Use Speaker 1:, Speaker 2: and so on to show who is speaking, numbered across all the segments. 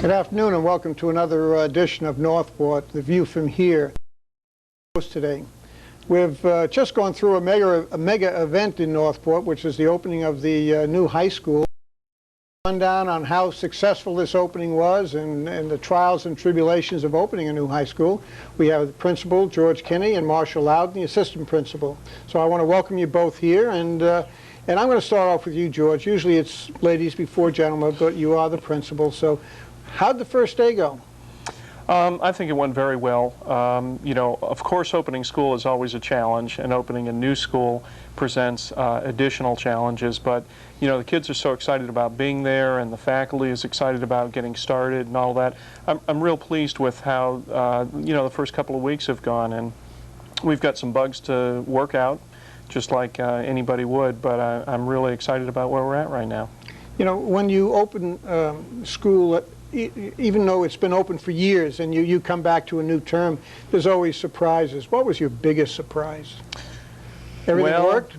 Speaker 1: Good afternoon and welcome to another edition of Northport, The View from Here. Today, we've just gone through a mega event in Northport, which is the opening of the new high school. Rundown on how successful this opening was and the trials and tribulations of opening a new high school. We have the principal, George Kinney, and Marshall Loudon, the assistant principal. So I want to welcome you both here, and I'm going to start off with you, George. Usually it's ladies before gentlemen, but you are the principal. So how'd the first day go?
Speaker 2: I think it went very well. You know, of course, opening school is always a challenge, and opening a new school presents additional challenges. But, you know, the kids are so excited about being there, and the faculty is excited about getting started and all that. I'm real pleased with how, you know, the first couple of weeks have gone, and we've got some bugs to work out, just like anybody would, but I'm really excited about where we're at right now.
Speaker 1: You know, when you open school, even though it's been open for years and you come back to a new term, there's always surprises. What was your biggest surprise? Everything worked?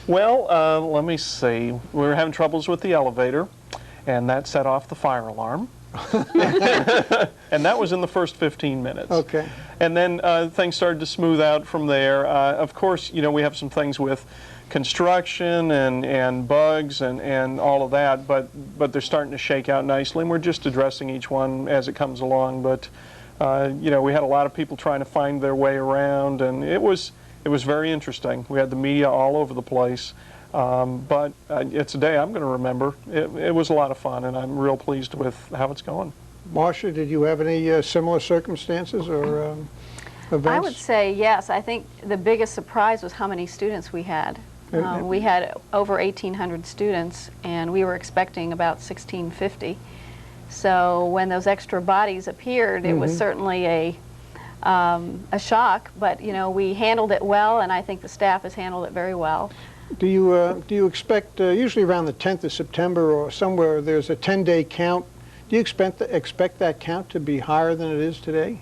Speaker 2: Well, let me see. We were having troubles with the elevator, and that set off the fire alarm. And that was in the first 15 minutes.
Speaker 1: Okay.
Speaker 2: And then things started to smooth out from there. Of course, you know, we have some things with construction and bugs and all of that, but they're starting to shake out nicely, and we're just addressing each one as it comes along. But you know, we had a lot of people trying to find their way around, and it was very interesting. We had the media all over the place, but it's a day I'm going to remember. It was a lot of fun, and I'm real pleased with how it's going.
Speaker 1: Marsha, did you have any similar circumstances or events?
Speaker 3: I would say yes. I think the biggest surprise was how many students we had. We had over 1,800 students, and we were expecting about 1,650. So when those extra bodies appeared, it was certainly a shock. But you know, we handled it well, and I think the staff has handled it very well.
Speaker 1: Do you expect usually around the 10th of September or somewhere there's a 10-day count? Do you expect that count to be higher than it is today?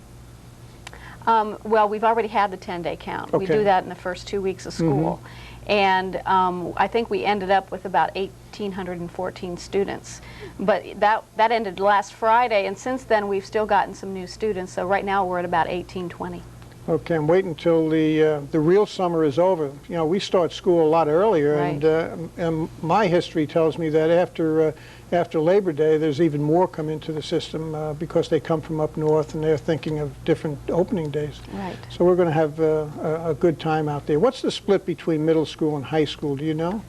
Speaker 3: Well, we've already had the 10-day count.
Speaker 1: Okay.
Speaker 3: We do that in the first 2 weeks of school. And I think we ended up with about 1,814 students. But that ended last Friday, and since then we've still gotten some new students. So right now we're at about 1,820.
Speaker 1: Okay, I'm waiting until the real summer is over. You know, we start school a lot earlier,
Speaker 3: Right.
Speaker 1: and my history tells me that after Labor Day, there's even more come into the system because they come from up north and they're thinking of different opening days.
Speaker 3: Right.
Speaker 1: So we're going to have a good time out there. What's the split between middle school and high school? Do you know?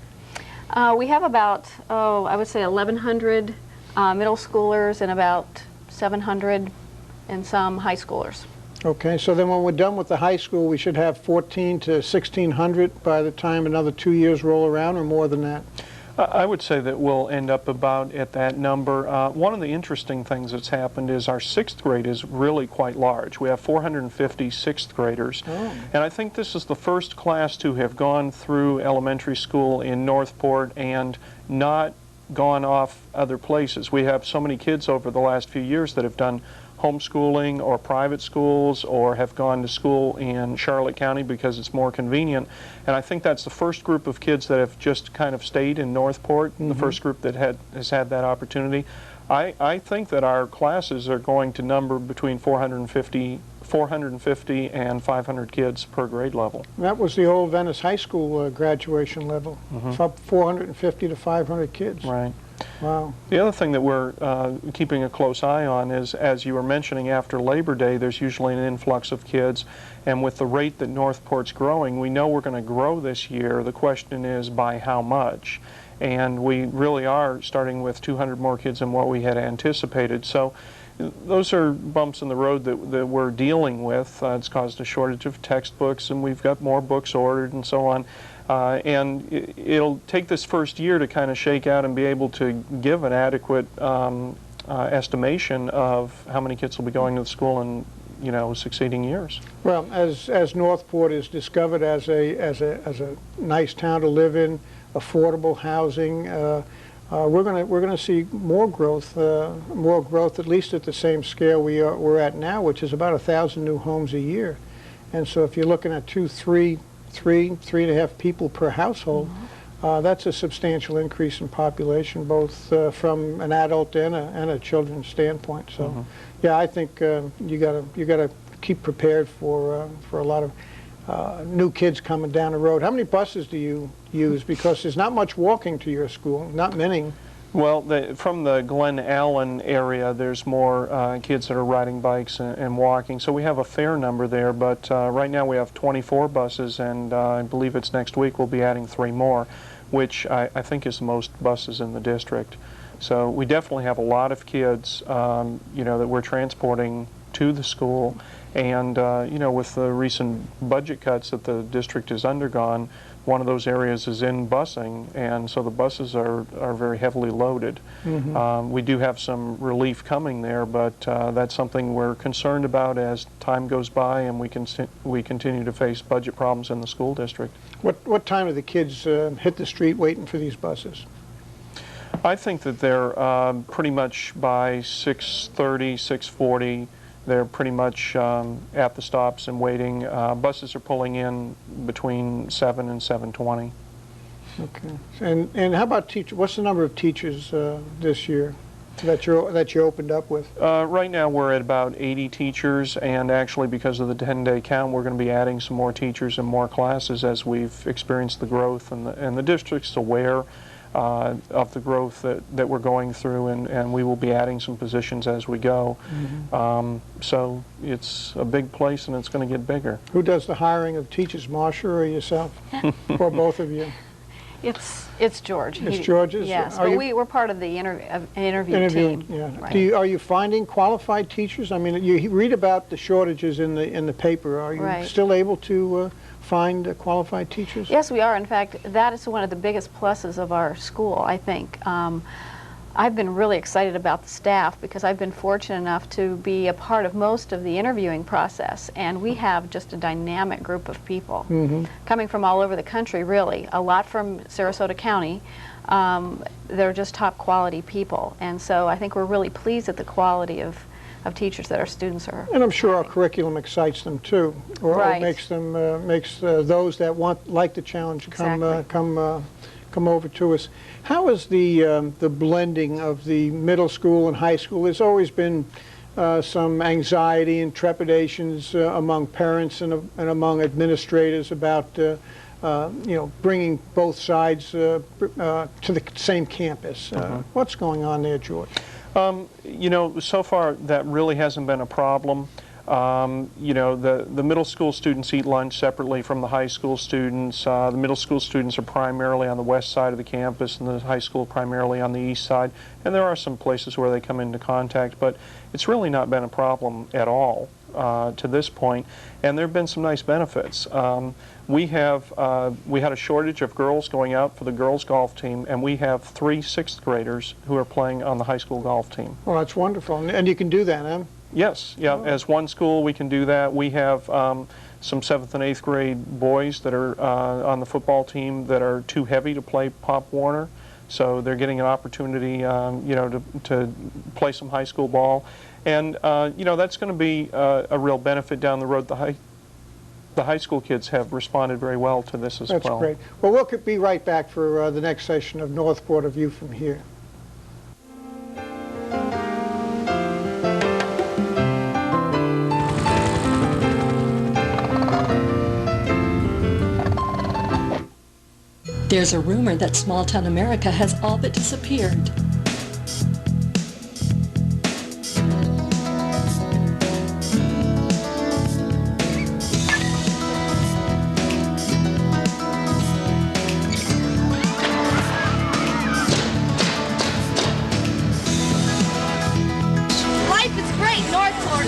Speaker 3: We have about, I would say 1,100 middle schoolers and about 700 and some high schoolers.
Speaker 1: Okay, so then when we're done with the high school, we should have 1,400 to 1,600 by the time another 2 years roll around, or more than that?
Speaker 2: I would say that we'll end up about at that number. One of the interesting things that's happened is our 6th grade is really quite large. We have 450 6th graders.
Speaker 1: Oh.
Speaker 2: And I think this is the first class to have gone through elementary school in Northport and not gone off other places. We have so many kids over the last few years that have done homeschooling or private schools or have gone to school in Charlotte County because it's more convenient. And I think that's the first group of kids that have just kind of stayed in Northport, the first group that has had that opportunity. I think that our classes are going to number between 450 and 500 kids per grade level.
Speaker 1: That was the old Venice High School graduation level. It's up 450 to 500 kids.
Speaker 2: Right.
Speaker 1: Wow.
Speaker 2: The other thing that we're keeping a close eye on is, as you were mentioning, after Labor Day, there's usually an influx of kids. And with the rate that Northport's growing, we know we're going to grow this year. The question is by how much? And we really are starting with 200 more kids than what we had anticipated. So those are bumps in the road that we're dealing with. It's caused a shortage of textbooks, and we've got more books ordered and so on. And it'll take this first year to kind of shake out and be able to give an adequate estimation of how many kids will be going to the school in, you know, succeeding years.
Speaker 1: Well, as Northport is discovered as a nice town to live in, affordable housing, we're going to see more growth at least at the same scale we're at now, which is about 1,000 new homes a year. And so if you're looking at 3.5 people per household, That's a substantial increase in population, both from an adult and a children's standpoint. So, yeah, I think you gotta keep prepared for a lot of new kids coming down the road. How many buses do you use? Because there's not much walking to your school, not many.
Speaker 2: Well, from the Glen Allen area, there's more kids that are riding bikes and walking, so we have a fair number there, but right now we have 24 buses, and I believe it's next week we'll be adding 3 more, which I think is the most buses in the district. So we definitely have a lot of kids, you know, that we're transporting to the school, and you know, with the recent budget cuts that the district has undergone, one of those areas is in busing, and so the buses are very heavily loaded. We do have some relief coming there, but that's something we're concerned about as time goes by and we continue to face budget problems in the school district.
Speaker 1: What time do the kids hit the street waiting for these buses?
Speaker 2: I think that they're pretty much by 6:30, 6:40. They're pretty much at the stops and waiting. Buses are pulling in between 7 and 7:20.
Speaker 1: Okay. And how about teachers? What's the number of teachers this year that you opened up with?
Speaker 2: Right now we're at about 80 teachers, and actually because of the 10-day count, we're going to be adding some more teachers and more classes as we've experienced the growth, and the district's aware of the growth that we're going through, and we will be adding some positions as we go. So it's a big place, and it's going to get bigger.
Speaker 1: Who does the hiring of teachers, Marcia or yourself, or both of you?
Speaker 3: It's George.
Speaker 1: It's George's?
Speaker 3: Yes, but we're part of the interview team.
Speaker 1: Yeah.
Speaker 3: Right.
Speaker 1: Are you finding qualified teachers? I mean, you read about the shortages in the paper. Are you still able to find qualified teachers?
Speaker 3: Yes, we are. In fact, that is one of the biggest pluses of our school, I think. I've been really excited about the staff because I've been fortunate enough to be a part of most of the interviewing process, and we have just a dynamic group of people coming from all over the country, really. A lot from Sarasota County. They're just top quality people, and so I think we're really pleased at the quality of teachers that our students are.
Speaker 1: And I'm sure our curriculum excites them too, or makes them those that like the challenge come over to us. How is the blending of the middle school and high school? There's always been some anxiety and trepidations among parents and among administrators about you know, bringing both sides to the same campus. What's going on there, George?
Speaker 2: You know, so far that really hasn't been a problem. You know, the middle school students eat lunch separately from the high school students. The middle school students are primarily on the west side of the campus, and the high school primarily on the east side. And there are some places where they come into contact, but it's really not been a problem at all to this point. And there have been some nice benefits. We had a shortage of girls going out for the girls golf team, and we have 3 6th graders who are playing on the high school golf team.
Speaker 1: Well, that's wonderful. And you can do that, huh?
Speaker 2: Yes, yeah. As one school, we can do that. We have some 7th and 8th grade boys that are on the football team that are too heavy to play Pop Warner, so they're getting an opportunity, you know, to play some high school ball, and you know, that's going to be a real benefit down the road. The high school kids have responded very well to this as well.
Speaker 1: That's great. Well, we'll be right back for the next session of Northport, A View from Here.
Speaker 4: There's a rumor that small-town America has all but disappeared.
Speaker 5: Life is great, Northport.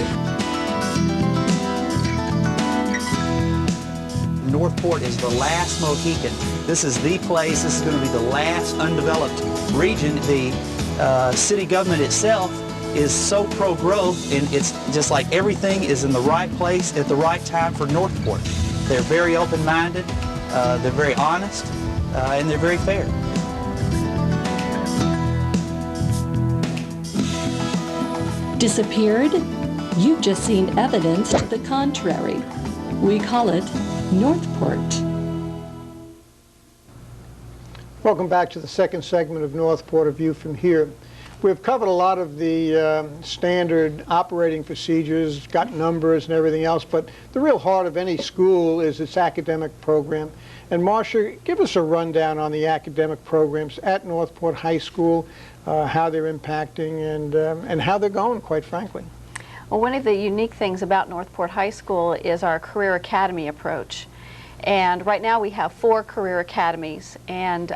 Speaker 6: Northport is the last Mohican. This is the place. This is going to be the last undeveloped region. The city government itself is so pro-growth, and it's just like everything is in the right place at the right time for Northport. They're very open-minded, they're very honest, and they're very fair.
Speaker 4: Disappeared? You've just seen evidence to the contrary. We call it Northport.
Speaker 1: Welcome back to the second segment of Northport, A View from Here. We've covered a lot of the standard operating procedures, got numbers and everything else, but the real heart of any school is its academic program. And Marcia, give us a rundown on the academic programs at Northport High School, how they're impacting and how they're going, quite frankly.
Speaker 3: Well, one of the unique things about Northport High School is our Career Academy approach. And right now we have 4 career academies, and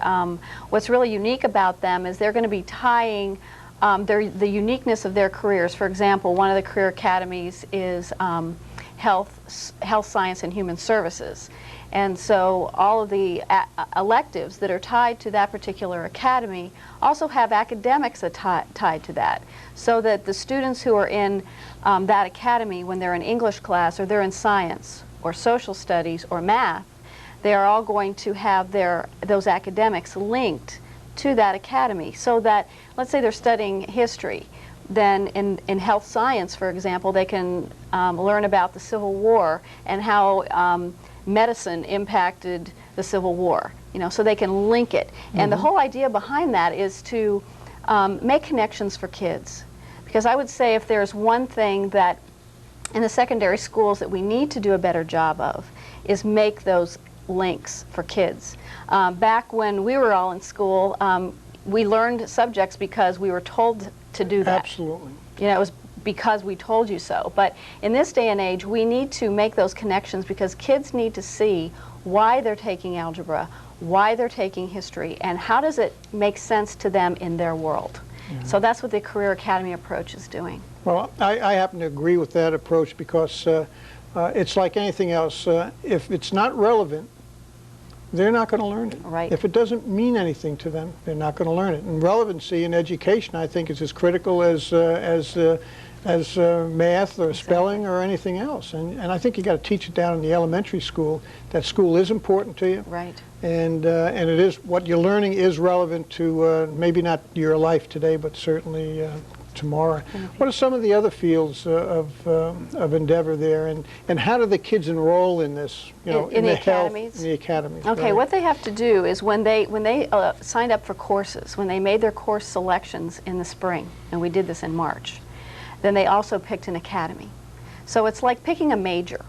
Speaker 3: what's really unique about them is they're going to be tying the uniqueness of their careers. For example, one of the career academies is health science and human services. And so all of the electives that are tied to that particular academy also have academics tied to that, so that the students who are in that academy, when they're in English class or they're in science or social studies or math, they are all going to have those academics linked to that academy, so that, let's say they're studying history, then in health science, for example, they can learn about the Civil War and how medicine impacted the Civil War, so they can link it. And the whole idea behind that is to make connections for kids. Because I would say if there's one thing that in the secondary schools that we need to do a better job of, is make those links for kids. Back when we were all in school, we learned subjects because we were told to do that.
Speaker 1: Absolutely.
Speaker 3: It was because we told you so. But in this day and age, we need to make those connections because kids need to see why they're taking algebra, why they're taking history, and how does it make sense to them in their world. So that's what the Career Academy approach is doing.
Speaker 1: Well, I happen to agree with that approach because it's like anything else. If it's not relevant, they're not going to learn it.
Speaker 3: Right.
Speaker 1: If it doesn't mean anything to them, they're not going to learn it. And relevancy in education, I think, is as critical as math or spelling or anything else. And I think you got to teach it down in the elementary school. That school is important to you.
Speaker 3: Right.
Speaker 1: And it is, what you're learning is relevant to maybe not your life today, but certainly tomorrow. What are some of the other fields of endeavor there, and how do the kids enroll in this?
Speaker 3: In the academies?
Speaker 1: In the academies.
Speaker 3: Okay,
Speaker 1: right? What
Speaker 3: they have to do is when they signed up for courses, when they made their course selections in the spring, and we did this in March, then they also picked an academy. So it's like picking a major.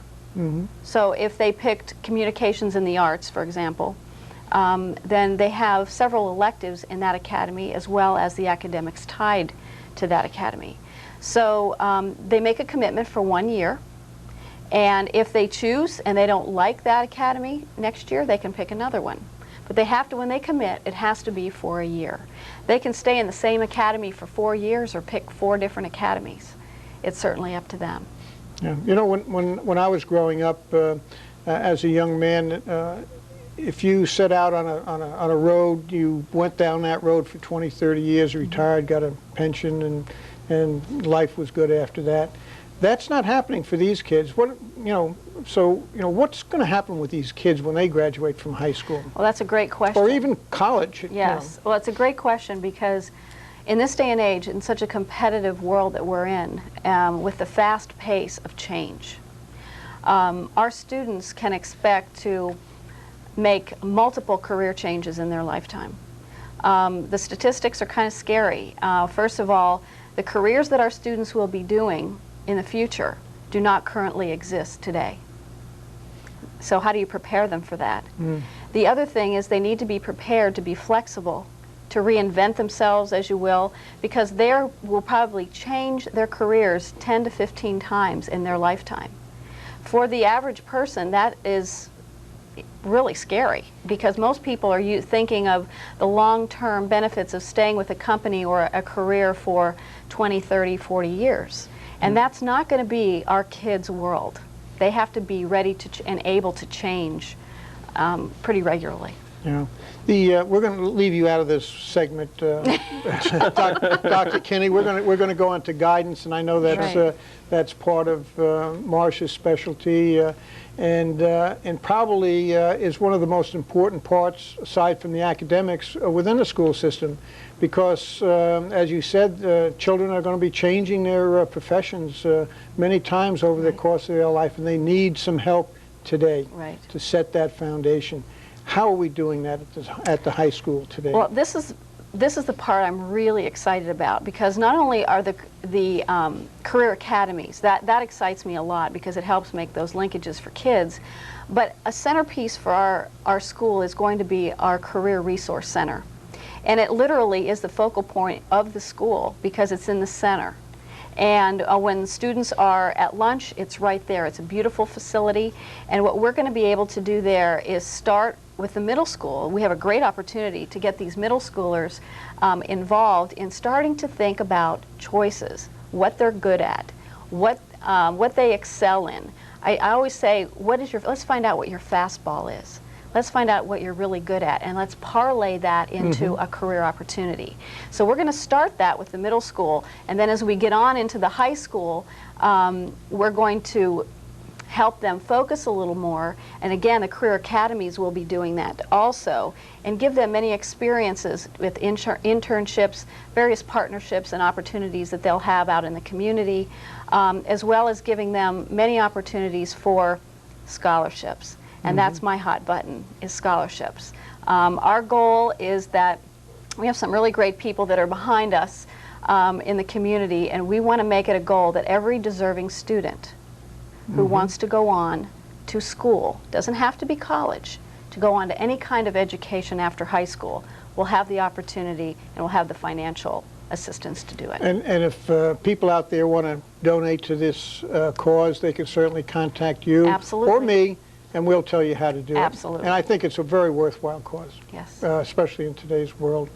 Speaker 3: So if they picked communications in the arts, for example, then they have several electives in that academy as well as the academics tied to that academy. So they make a commitment for 1 year, and if they choose and they don't like that academy next year, they can pick another one. But they have to, when they commit, it has to be for a year. They can stay in the same academy for 4 years or pick 4 different academies. It's certainly up to them.
Speaker 1: Yeah. When I was growing up as a young man, if you set out on a road, you went down that road for 20, 30 years, retired, got a pension, and life was good after that. That's not happening for these kids. What's going to happen with these kids when they graduate from high school?
Speaker 3: Well, that's a great question.
Speaker 1: Or even college.
Speaker 3: Yes. Well, it's a great question because in this day and age, in such a competitive world that we're in, with the fast pace of change, our students can expect to make multiple career changes in their lifetime. The statistics are kind of scary. First of all, the careers that our students will be doing in the future do not currently exist today. So how do you prepare them for that? The other thing is they need to be prepared to be flexible, to reinvent themselves, as you will, because they will probably change their careers 10 to 15 times in their lifetime. For the average person, that is really scary because most people are thinking of the long-term benefits of staying with a company or a career for 20, 30, 40 years. And that's not going to be our kids' world. They have to be ready to and able to change pretty regularly.
Speaker 1: Yeah. We're going to leave you out of this segment, Dr. Kinney. We're going to go on to guidance, and I know that's part of Marcia's specialty, and probably is one of the most important parts, aside from the academics, within the school system, because as you said, children are going to be changing their professions many times over the course of their life, and they need some help today to set that foundation. How are we doing that at the high school today?
Speaker 3: Well, this is the part I'm really excited about, because not only are the career academies, that excites me a lot because it helps make those linkages for kids, but a centerpiece for our school is going to be our Career Resource Center. And it literally is the focal point of the school because it's in the center. And when students are at lunch, it's right there. It's a beautiful facility. And what we're going to be able to do there is start with the middle school. We have a great opportunity to get these middle schoolers involved in starting to think about choices, what they're good at, what they excel in. I always say, let's find out what your fastball is. Let's find out what you're really good at, and let's parlay that into a career opportunity. So we're going to start that with the middle school, and then as we get on into the high school, we're going to help them focus a little more, and again, the career academies will be doing that also, and give them many experiences with internships, various partnerships and opportunities that they'll have out in the community, as well as giving them many opportunities for scholarships. And that's my hot button, is scholarships. Our goal is that we have some really great people that are behind us in the community, and we want to make it a goal that every deserving student who wants to go on to school, doesn't have to be college, to go on to any kind of education after high school, will have the opportunity and will have the financial assistance to do it.
Speaker 1: And if people out there want to donate to this cause, they can certainly contact you
Speaker 3: Absolutely.
Speaker 1: or me, and we'll tell you how to do it.
Speaker 3: Absolutely.
Speaker 1: And I think it's a very worthwhile cause,
Speaker 3: Yes.
Speaker 1: especially in today's world.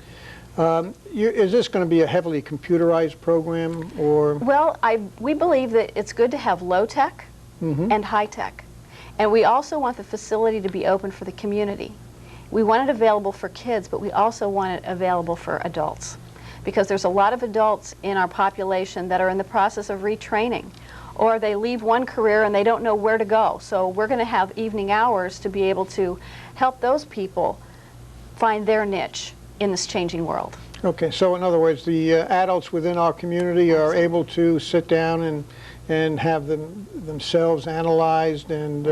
Speaker 1: Is this going to be a heavily computerized program, or?
Speaker 3: Well, we believe that it's good to have low-tech and high-tech. And we also want the facility to be open for the community. We want it available for kids, but we also want it available for adults. Because there's a lot of adults in our population that are in the process of retraining, or they leave one career and they don't know where to go. So we're going to have evening hours to be able to help those people find their niche in this changing world.
Speaker 1: Okay, so in other words, the adults within our community are able to sit down and have themselves analyzed and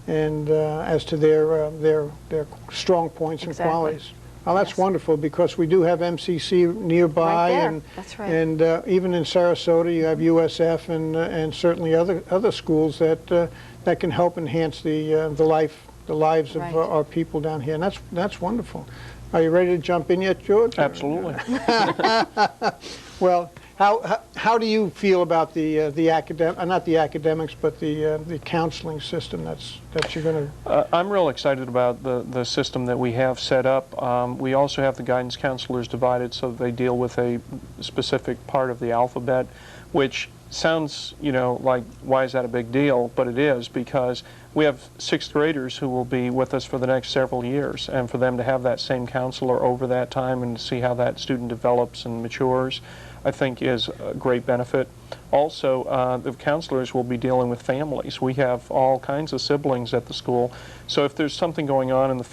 Speaker 1: as to their strong points and
Speaker 3: Exactly.
Speaker 1: qualities. Well, that's
Speaker 3: Yes.
Speaker 1: wonderful, because we do have MCC nearby,
Speaker 3: Right there.
Speaker 1: and
Speaker 3: That's right.
Speaker 1: and even in Sarasota you have USF and certainly other schools that can help enhance the lives of
Speaker 3: Right.
Speaker 1: our people down here, and that's wonderful. Are you ready to jump in yet, George?
Speaker 2: Absolutely.
Speaker 1: Well, how do you feel about not the academics, but the counseling system that you're going to?
Speaker 2: I'm real excited about the system that we have set up. We also have the guidance counselors divided so that they deal with a specific part of the alphabet, which sounds, like, why is that a big deal? But it is, because we have 6th graders who will be with us for the next several years, and for them to have that same counselor over that time and to see how that student develops and matures, I think is a great benefit. Also, the counselors will be dealing with families. We have all kinds of siblings at the school, so if there's something going on in the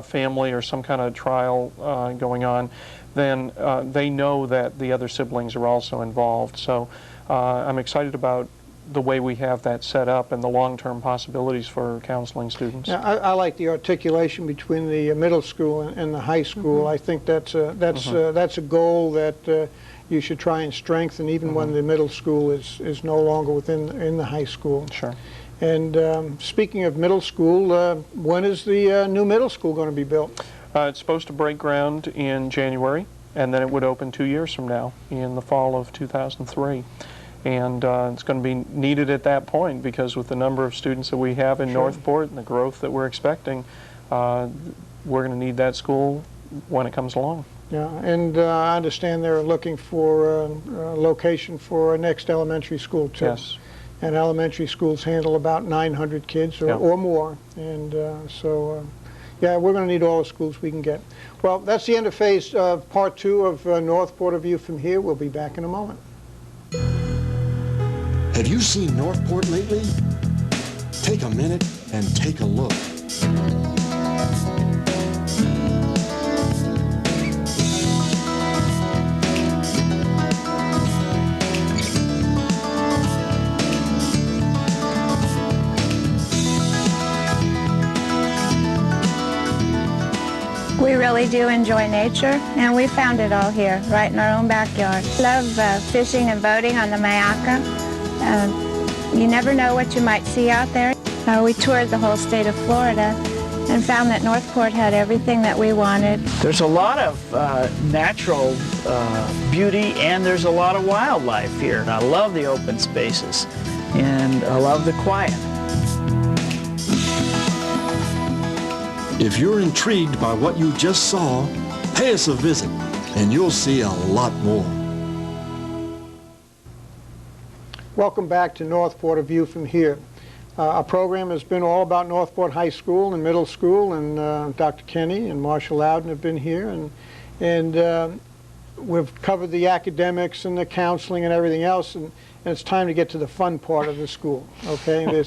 Speaker 2: family or some kind of trial going on, then they know that the other siblings are also involved. So I'm excited about the way we have that set up and the long-term possibilities for counseling students.
Speaker 1: Now, I like the articulation between the middle school and the high school. I think that's a goal that you should try and strengthen, even when the middle school is no longer in the high school.
Speaker 2: Sure.
Speaker 1: And speaking of middle school, when is the new middle school going to be built?
Speaker 2: It's supposed to break ground in January, and then it would open 2 years from now, in the fall of 2003. And it's going to be needed at that point, because with the number of students that we have in Northport and the growth that we're expecting, we're going to need that school when it comes along.
Speaker 1: Yeah, and I understand they're looking for a location for a next elementary school too.
Speaker 2: Yes.
Speaker 1: And elementary schools handle about 900 kids or more, and yeah, we're going to need all the schools we can get. Well, that's the end of part 2 of Northport, A View from Here. We'll be back in a moment.
Speaker 7: Have you seen Northport lately? Take a minute and take a look.
Speaker 8: We really do enjoy nature, and we found it all here, right in our own backyard. Love fishing and boating on the Mayaca. You never know what you might see out there. We toured the whole state of Florida and found that Northport had everything that we wanted.
Speaker 6: There's a lot of natural beauty, and there's a lot of wildlife here. I love the open spaces, and I love the quiet.
Speaker 7: If you're intrigued by what you just saw, pay us a visit, and you'll see a lot more.
Speaker 1: Welcome back to Northport, A View from Here. Our program has been all about Northport High School and middle school, and Dr. Kenny and Marshall Loudon have been here, and we've covered the academics and the counseling and everything else, and it's time to get to the fun part of the school, okay?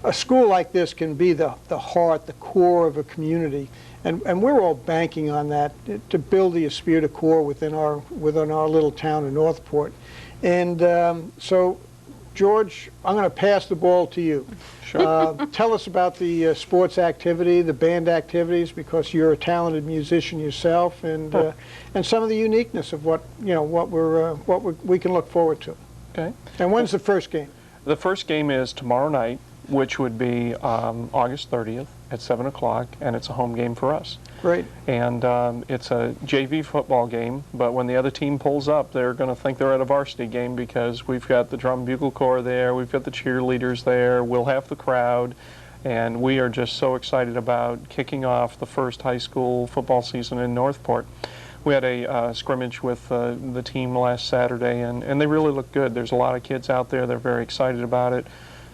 Speaker 1: A school like this can be the heart, the core of a community, and we're all banking on that to build the esprit de corps within our little town of Northport. And so, George, I'm going to pass the ball to you.
Speaker 2: Sure.
Speaker 1: Tell us about the sports activity, the band activities, because you're a talented musician yourself, and some of the uniqueness of what we can look forward to.
Speaker 2: Okay.
Speaker 1: And when's the first game?
Speaker 2: The first game is tomorrow night, which would be August 30th at 7 o'clock, and it's a home game for us.
Speaker 1: Great.
Speaker 2: And it's a JV football game, but when the other team pulls up, they're going to think they're at a varsity game because we've got the drum bugle corps there, we've got the cheerleaders there, we'll have the crowd, and we are just so excited about kicking off the first high school football season in Northport. We had a scrimmage with the team last Saturday, and they really look good. There's a lot of kids out there. They're very excited about it.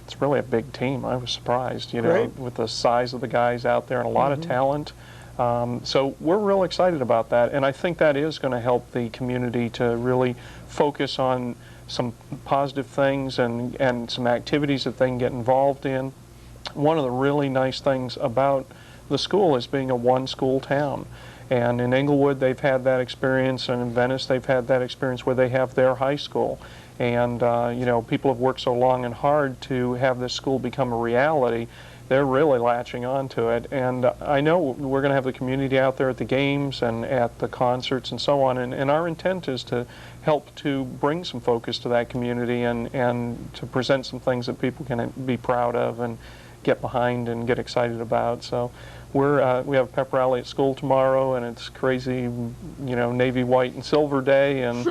Speaker 2: It's really a big team. I was surprised,
Speaker 1: Great.
Speaker 2: with the size of the guys out there and a lot of talent. So we're real excited about that, and I think that is going to help the community to really focus on some positive things and some activities that they can get involved in. One of the really nice things about the school is being a one-school town. And in Englewood, they've had that experience, and in Venice, they've had that experience where they have their high school. And, people have worked so long and hard to have this school become a reality. They're really latching on to it. And I know we're going to have the community out there at the games and at the concerts and so on. And our intent is to help to bring some focus to that community and to present some things that people can be proud of and get behind and get excited about. So we have a pep rally at school tomorrow, and it's crazy, navy, white, and silver day, and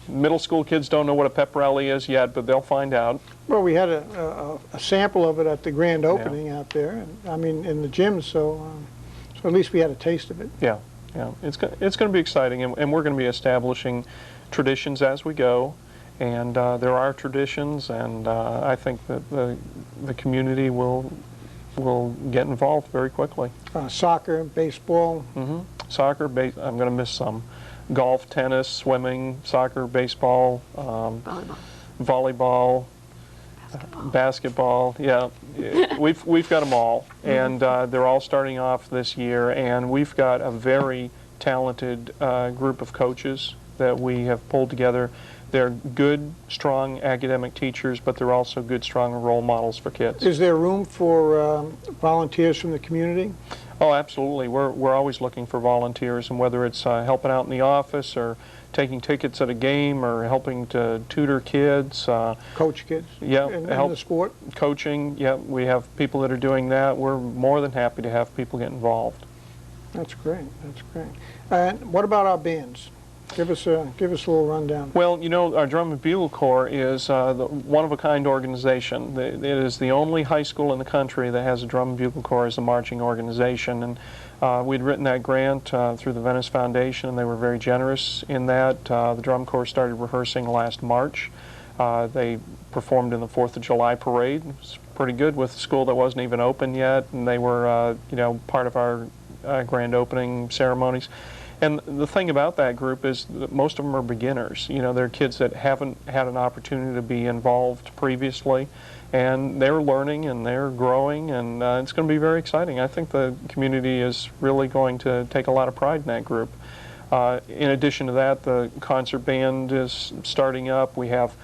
Speaker 2: middle school kids don't know what a pep rally is yet, but they'll find out.
Speaker 1: Well, we had a sample of it at the grand opening out there, in the gym, so at least we had a taste of it.
Speaker 2: Yeah, it's going to be exciting, and we're going to be establishing traditions as we go. And there are traditions, and I think that the community will get involved very quickly.
Speaker 1: Soccer, baseball.
Speaker 2: Mm-hmm. Soccer, I'm going to miss some. Golf, tennis, swimming, soccer, baseball, volleyball, basketball. Yeah, we've got them all, and they're all starting off this year. And we've got a very talented group of coaches that we have pulled together. They're good, strong academic teachers, but they're also good, strong role models for kids.
Speaker 1: Is there room for volunteers from the community?
Speaker 2: Oh, absolutely. We're always looking for volunteers, and whether it's helping out in the office or taking tickets at a game or helping to tutor kids.
Speaker 1: Coach kids?
Speaker 2: Yeah.
Speaker 1: In the sport?
Speaker 2: Coaching, yeah. We have people that are doing that. We're more than happy to have people get involved.
Speaker 1: That's great. That's great. And what about our bands? Give us a little rundown.
Speaker 2: Well, our Drum and Bugle Corps is the one-of-a-kind organization. It is the only high school in the country that has a Drum and Bugle Corps as a marching organization. And we'd written that grant through the Venice Foundation, and they were very generous in that. The Drum Corps started rehearsing last March. They performed in the 4th of July parade. It was pretty good with a school that wasn't even open yet, and they were, part of our grand opening ceremonies. And the thing about that group is that most of them are beginners. They're kids that haven't had an opportunity to be involved previously, and they're learning and they're growing, and it's going to be very exciting. I think the community is really going to take a lot of pride in that group. In addition to that, the concert band is starting up. We have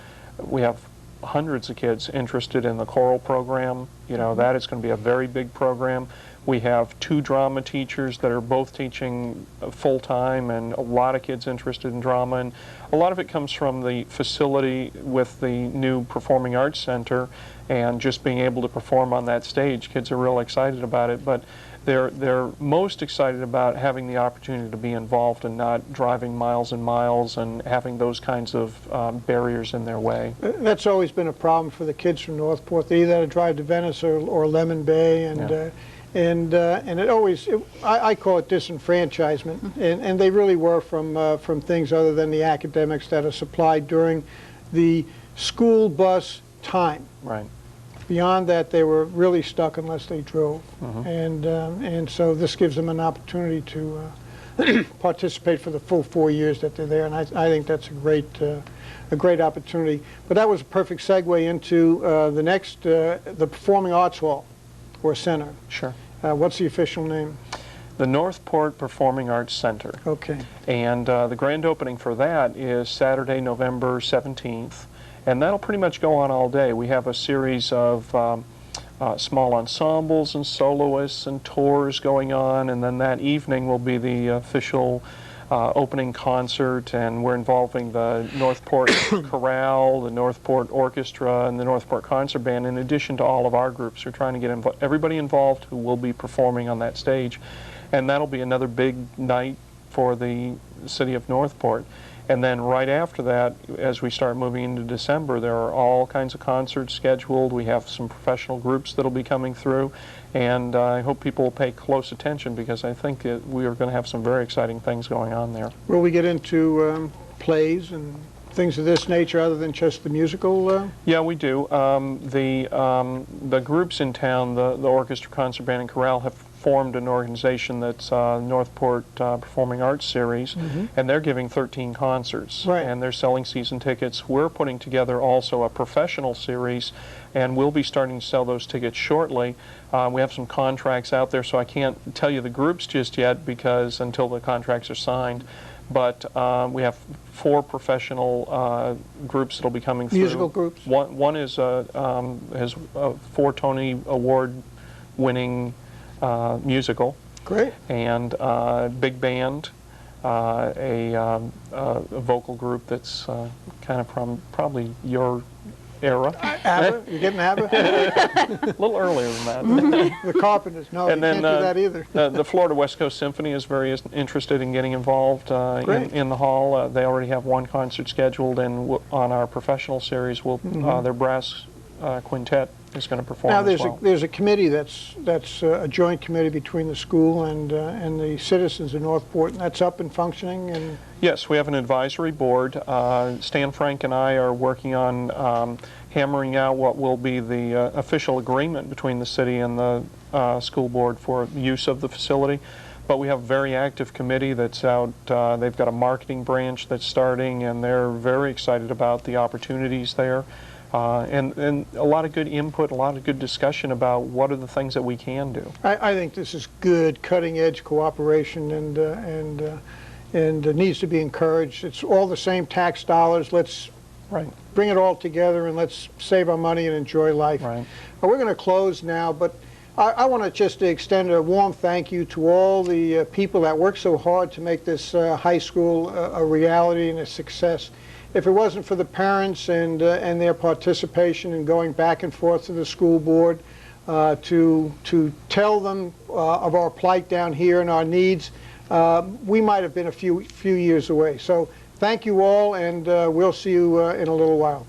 Speaker 2: hundreds of kids interested in the choral program. That is going to be a very big program. We have 2 drama teachers that are both teaching full-time, and a lot of kids interested in drama. And a lot of it comes from the facility with the new Performing Arts Center and just being able to perform on that stage. Kids are real excited about it, but they're most excited about having the opportunity to be involved and not driving miles and miles and having those kinds of barriers in their way.
Speaker 1: That's always been a problem for the kids from Northport. They either had to drive to Venice or Lemon Bay, and
Speaker 2: Yeah.
Speaker 1: and it always, I call it disenfranchisement, and they really were from things other than the academics that are supplied during the school bus time.
Speaker 2: Right.
Speaker 1: Beyond that, they were really stuck unless they drove, and so this gives them an opportunity to participate for the full 4 years that they're there, and I think that's a great opportunity. But that was a perfect segue into the next, the Performing Arts Hall or Center.
Speaker 2: Sure.
Speaker 1: What's the official name?
Speaker 2: The Northport Performing Arts Center.
Speaker 1: Okay.
Speaker 2: And the grand opening for that is Saturday, November 17th. And that'll pretty much go on all day. We have a series of small ensembles and soloists and tours going on, and then that evening will be the official opening concert, and we're involving the Northport Chorale, the Northport Orchestra, and the Northport Concert Band, in addition to all of our groups. We're trying to get everybody involved who will be performing on that stage, and that'll be another big night for the city of Northport. And then right after that, as we start moving into December, there are all kinds of concerts scheduled. We have some professional groups that'll be coming through, and I hope people will pay close attention, because I think that we are going to have some very exciting things going on there.
Speaker 1: Will we get into plays and things of this nature other than just the musical?
Speaker 2: Yeah, we do. The groups in town, the orchestra, concert band, and chorale, have formed an organization that's Northport Performing Arts Series, and they're giving 13 concerts,
Speaker 1: Right.
Speaker 2: and they're selling season tickets. We're putting together also a professional series, and we'll be starting to sell those tickets shortly. We have some contracts out there, so I can't tell you the groups just yet, because until the contracts are signed. But we have 4 professional groups that'll be coming through.
Speaker 1: Musical groups?
Speaker 2: One is has a 4 Tony Award-winning musical.
Speaker 1: Great.
Speaker 2: And big band, a vocal group that's kind of from probably your era.
Speaker 1: ABBA? You're getting ABBA?
Speaker 2: A little earlier than that.
Speaker 1: The Carpenters? No,
Speaker 2: And
Speaker 1: you
Speaker 2: then
Speaker 1: can't do that either.
Speaker 2: the Florida West Coast Symphony is very interested in getting involved in the hall. They already have 1 concert scheduled, and on our professional series, their brass quintet is going to perform
Speaker 1: Now,
Speaker 2: as well.
Speaker 1: there's a committee that's a joint committee between the school and the citizens of Northport, and that's up and functioning. And
Speaker 2: Yes, we have an advisory board. Stan Frank and I are working on hammering out what will be the official agreement between the city and the school board for use of the facility. But we have a very active committee that's out. They've got a marketing branch that's starting, and they're very excited about the opportunities there. And a lot of good input, a lot of good discussion about what are the things that we can do.
Speaker 1: I think this is good, cutting-edge cooperation, and needs to be encouraged. It's all the same tax dollars. Let's bring it all together, and let's save our money and enjoy life.
Speaker 2: Right.
Speaker 1: We're going to close now, but I want to just extend a warm thank you to all the people that worked so hard to make this high school a reality and a success. If it wasn't for the parents and their participation in going back and forth to the school board to tell them of our plight down here and our needs, we might have been a few years away. So thank you all, and we'll see you in a little while.